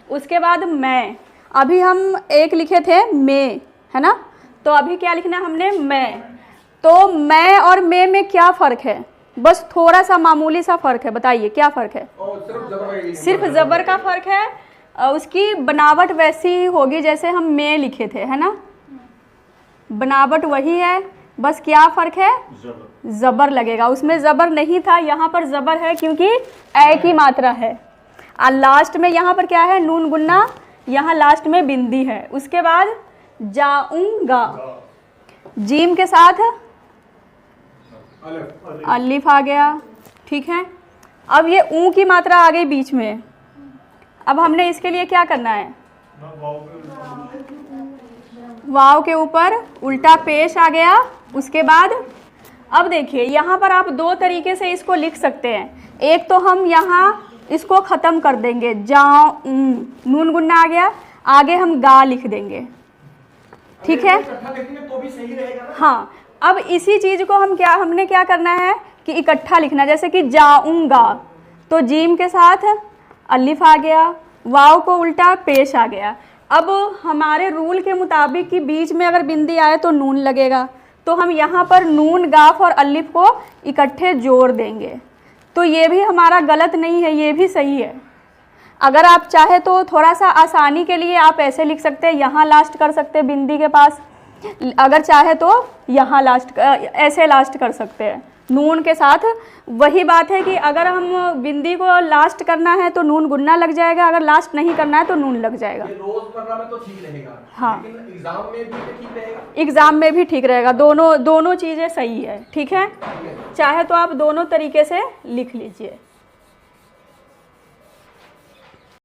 उसके बाद मैं, अभी हम एक लिखे थे मैं, है ना, तो अभी क्या लिखना है हमने मैं। तो मैं और मैं में क्या फ़र्क है? बस थोड़ा सा मामूली सा फ़र्क है, बताइए क्या फ़र्क है? सिर्फ ज़बर का फ़र्क है। उसकी बनावट वैसी होगी जैसे हम मैं लिखे थे, है ना, बनावट वही है, बस क्या फ़र्क है? ज़बर लगेगा। उसमें ज़बर नहीं था, यहाँ पर ज़बर है क्योंकि ए की मात्रा है। और लास्ट में यहाँ पर क्या है? नून गुन्ना, यहाँ लास्ट में बिंदी है। उसके बाद जाऊंगा, जीम के साथ अलिफ आ गया, ठीक है। अब ये ऊ की मात्रा आ गई बीच में। अब हमने इसके लिए क्या करना है? वाव के ऊपर उल्टा पेश आ गया। उसके बाद अब देखिए यहाँ पर आप दो तरीके से इसको लिख सकते हैं। एक तो हम यहाँ इसको ख़त्म कर देंगे, जाऊं, नून गुन्ना आ गया, आगे हम गा लिख देंगे, ठीक है। तो भी सही रहेगा ना? हाँ, अब इसी चीज़ को हमने क्या करना है कि इकट्ठा लिखना। जैसे कि जाऊंगा, तो जीम के साथ अलिफ आ गया, वाव को उल्टा पेश आ गया। अब हमारे रूल के मुताबिक कि बीच में अगर बिंदी आए तो नून लगेगा, तो हम यहाँ पर नून, गाफ और अलिफ को इकट्ठे जोड़ देंगे। तो ये भी हमारा गलत नहीं है, ये भी सही है। अगर आप चाहे तो थोड़ा सा आसानी के लिए आप ऐसे लिख सकते हैं, यहाँ लास्ट कर सकते हैं बिंदी के पास, अगर चाहे तो यहाँ लास्ट, ऐसे लास्ट कर सकते हैं नून के साथ। वही बात है कि अगर हम बिंदी को लास्ट करना है तो नून गुन्ना लग जाएगा, अगर लास्ट नहीं करना है तो नून लग जाएगा। ये रोजमर्रा में तो ठीक रहेगा, हाँ, लेकिन एग्जाम में भी ठीक रहेगा। एग्ज़ाम में भी ठीक रहेगा, दोनों चीज़ें सही है, ठीक है। चाहे तो आप दोनों तरीके से लिख लीजिए।